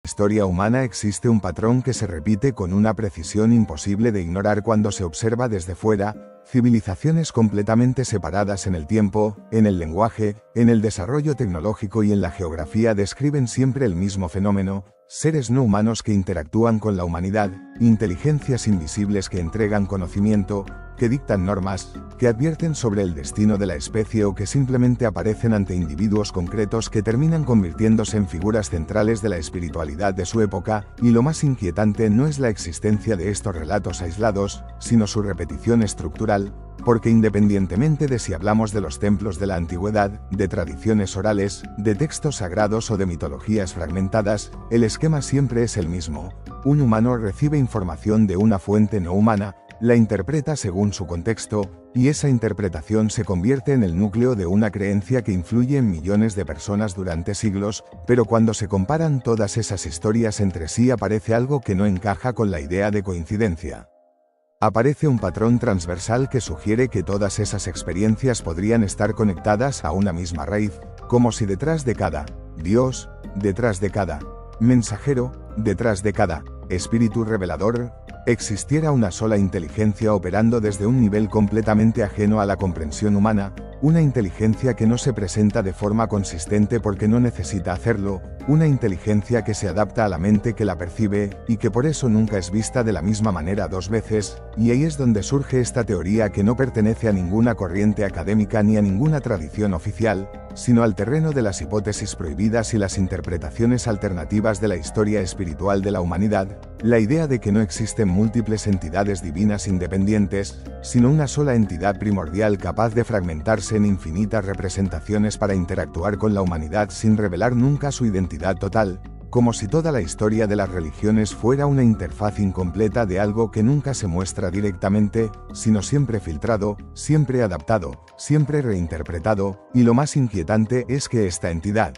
historia humana existe un patrón que se repite con una precisión imposible de ignorar cuando se observa desde fuera: civilizaciones completamente separadas en el tiempo, en el lenguaje, en el desarrollo tecnológico y en la geografía describen siempre el mismo fenómeno: seres no humanos que interactúan con la humanidad, inteligencias invisibles que entregan conocimiento, que dictan normas, que advierten sobre el destino de la especie o que simplemente aparecen ante individuos concretos que terminan convirtiéndose en figuras centrales de la espiritualidad de su época. Y lo más inquietante no es la existencia de estos relatos aislados, sino su repetición estructural, porque independientemente de si hablamos de los templos de la antigüedad, de tradiciones orales, de textos sagrados o de mitologías fragmentadas, el esquema siempre es el mismo. Un humano recibe información de una fuente no humana, la interpreta según su contexto, y esa interpretación se convierte en el núcleo de una creencia que influye en millones de personas durante siglos, pero cuando se comparan todas esas historias entre sí aparece algo que no encaja con la idea de coincidencia. Aparece un patrón transversal que sugiere que todas esas experiencias podrían estar conectadas a una misma raíz, como si detrás de cada Dios, detrás de cada mensajero, detrás de cada espíritu revelador, existiera una sola inteligencia operando desde un nivel completamente ajeno a la comprensión humana, una inteligencia que no se presenta de forma consistente porque no necesita hacerlo, una inteligencia que se adapta a la mente que la percibe, y que por eso nunca es vista de la misma manera dos veces. Y ahí es donde surge esta teoría que no pertenece a ninguna corriente académica ni a ninguna tradición oficial, sino al terreno de las hipótesis prohibidas y las interpretaciones alternativas de la historia espiritual de la humanidad: la idea de que no existen múltiples entidades divinas independientes, sino una sola entidad primordial capaz de fragmentarse en infinitas representaciones para interactuar con la humanidad sin revelar nunca su identidad total, como si toda la historia de las religiones fuera una interfaz incompleta de algo que nunca se muestra directamente, sino siempre filtrado, siempre adaptado, siempre reinterpretado. Y lo más inquietante es que esta entidad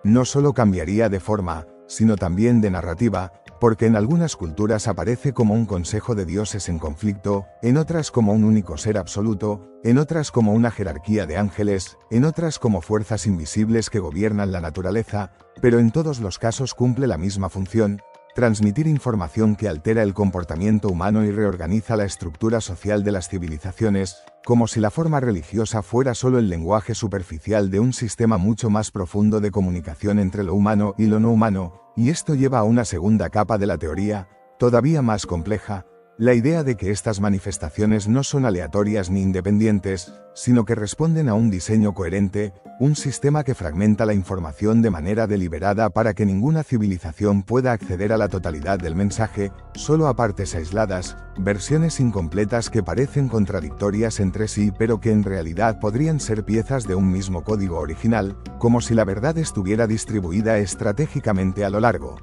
no solo cambiaría de forma, sino también de narrativa, porque en algunas culturas aparece como un consejo de dioses en conflicto, en otras como un único ser absoluto, en otras como una jerarquía de ángeles, en otras como fuerzas invisibles que gobiernan la naturaleza, pero en todos los casos cumple la misma función: transmitir información que altera el comportamiento humano y reorganiza la estructura social de las civilizaciones, como si la forma religiosa fuera solo el lenguaje superficial de un sistema mucho más profundo de comunicación entre lo humano y lo no humano. Y esto lleva a una segunda capa de la teoría, todavía más compleja: la idea de que estas manifestaciones no son aleatorias ni independientes, sino que responden a un diseño coherente, un sistema que fragmenta la información de manera deliberada para que ninguna civilización pueda acceder a la totalidad del mensaje, solo a partes aisladas, versiones incompletas que parecen contradictorias entre sí pero que en realidad podrían ser piezas de un mismo código original, como si la verdad estuviera distribuida estratégicamente a lo largo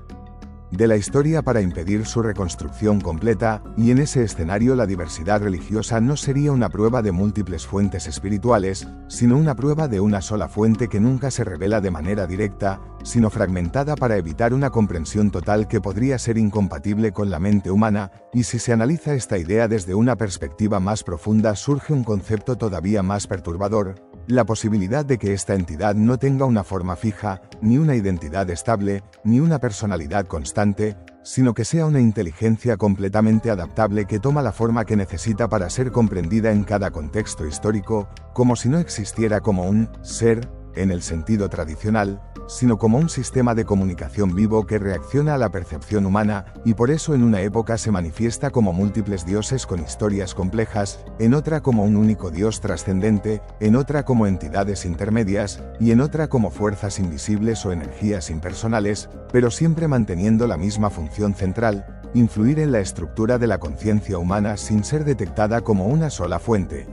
de la historia para impedir su reconstrucción completa. Y en ese escenario la diversidad religiosa no sería una prueba de múltiples fuentes espirituales, sino una prueba de una sola fuente que nunca se revela de manera directa, sino fragmentada para evitar una comprensión total que podría ser incompatible con la mente humana. Y si se analiza esta idea desde una perspectiva más profunda surge un concepto todavía más perturbador: la posibilidad de que esta entidad no tenga una forma fija, ni una identidad estable, ni una personalidad constante, sino que sea una inteligencia completamente adaptable que toma la forma que necesita para ser comprendida en cada contexto histórico, como si no existiera como un ser en el sentido tradicional, sino como un sistema de comunicación vivo que reacciona a la percepción humana, y por eso en una época se manifiesta como múltiples dioses con historias complejas, en otra como un único dios trascendente, en otra como entidades intermedias, y en otra como fuerzas invisibles o energías impersonales, pero siempre manteniendo la misma función central: influir en la estructura de la conciencia humana sin ser detectada como una sola fuente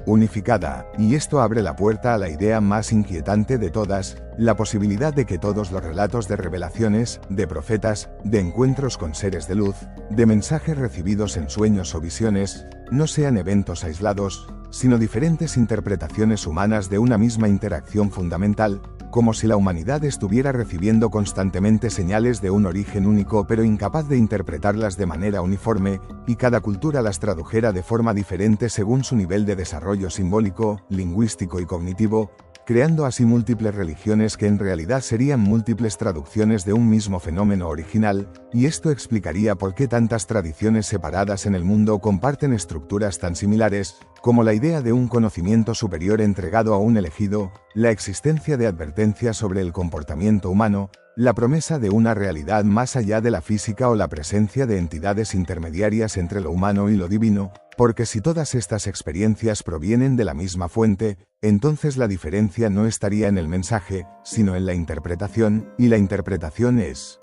unificada. Y esto abre la puerta a la idea más inquietante de todas: la posibilidad de que todos los relatos de revelaciones, de profetas, de encuentros con seres de luz, de mensajes recibidos en sueños o visiones, no sean eventos aislados, sino diferentes interpretaciones humanas de una misma interacción fundamental, como si la humanidad estuviera recibiendo constantemente señales de un origen único pero incapaz de interpretarlas de manera uniforme, y cada cultura las tradujera de forma diferente según su nivel de desarrollo simbólico, lingüístico y cognitivo. creando así múltiples religiones que en realidad serían múltiples traducciones de un mismo fenómeno original, y esto explicaría por qué tantas tradiciones separadas en el mundo comparten estructuras tan similares, como la idea de un conocimiento superior entregado a un elegido, la existencia de advertencias sobre el comportamiento humano, la promesa de una realidad más allá de la física o la presencia de entidades intermediarias entre lo humano y lo divino, porque si todas estas experiencias provienen de la misma fuente, entonces la diferencia no estaría en el mensaje, sino en la interpretación, y la interpretación es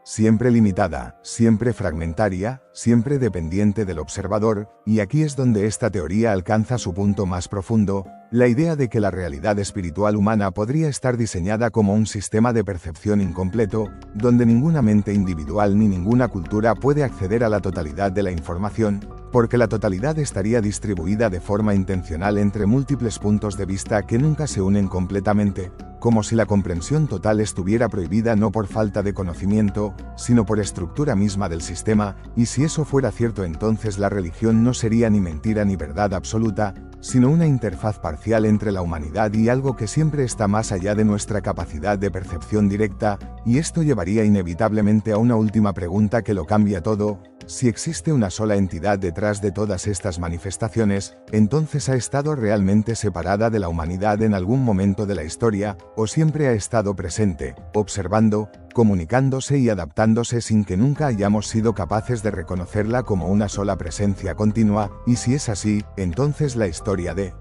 siempre limitada, siempre fragmentaria, siempre dependiente del observador, y aquí es donde esta teoría alcanza su punto más profundo, la idea de que la realidad espiritual humana podría estar diseñada como un sistema de percepción incompleto, donde ninguna mente individual ni ninguna cultura puede acceder a la totalidad de la información, porque la totalidad estaría distribuida de forma intencional entre múltiples puntos de vista que nunca se unen completamente, como si la comprensión total estuviera prohibida no por falta de conocimiento, sino por estructura misma del sistema, y si eso fuera cierto entonces la religión no sería ni mentira ni verdad absoluta, sino una interfaz parcial entre la humanidad y algo que siempre está más allá de nuestra capacidad de percepción directa, y esto llevaría inevitablemente a una última pregunta que lo cambia todo: si existe una sola entidad detrás de todas estas manifestaciones, entonces ¿ha estado realmente separada de la humanidad en algún momento de la historia, o siempre ha estado presente, observando, comunicándose y adaptándose sin que nunca hayamos sido capaces de reconocerla como una sola presencia continua? Y si es así, entonces la historia de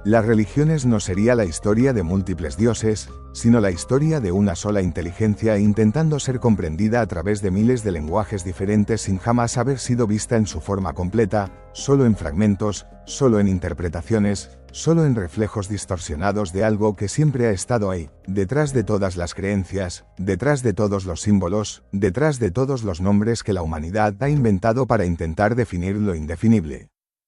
las religiones no sería la historia de múltiples dioses, sino la historia de una sola inteligencia intentando ser comprendida a través de miles de lenguajes diferentes sin jamás haber sido vista en su forma completa, solo en fragmentos, solo en interpretaciones, solo en reflejos distorsionados de algo que siempre ha estado ahí, detrás de todas las creencias, detrás de todos los símbolos, detrás de todos los nombres que la humanidad ha inventado para intentar definir lo indefinible.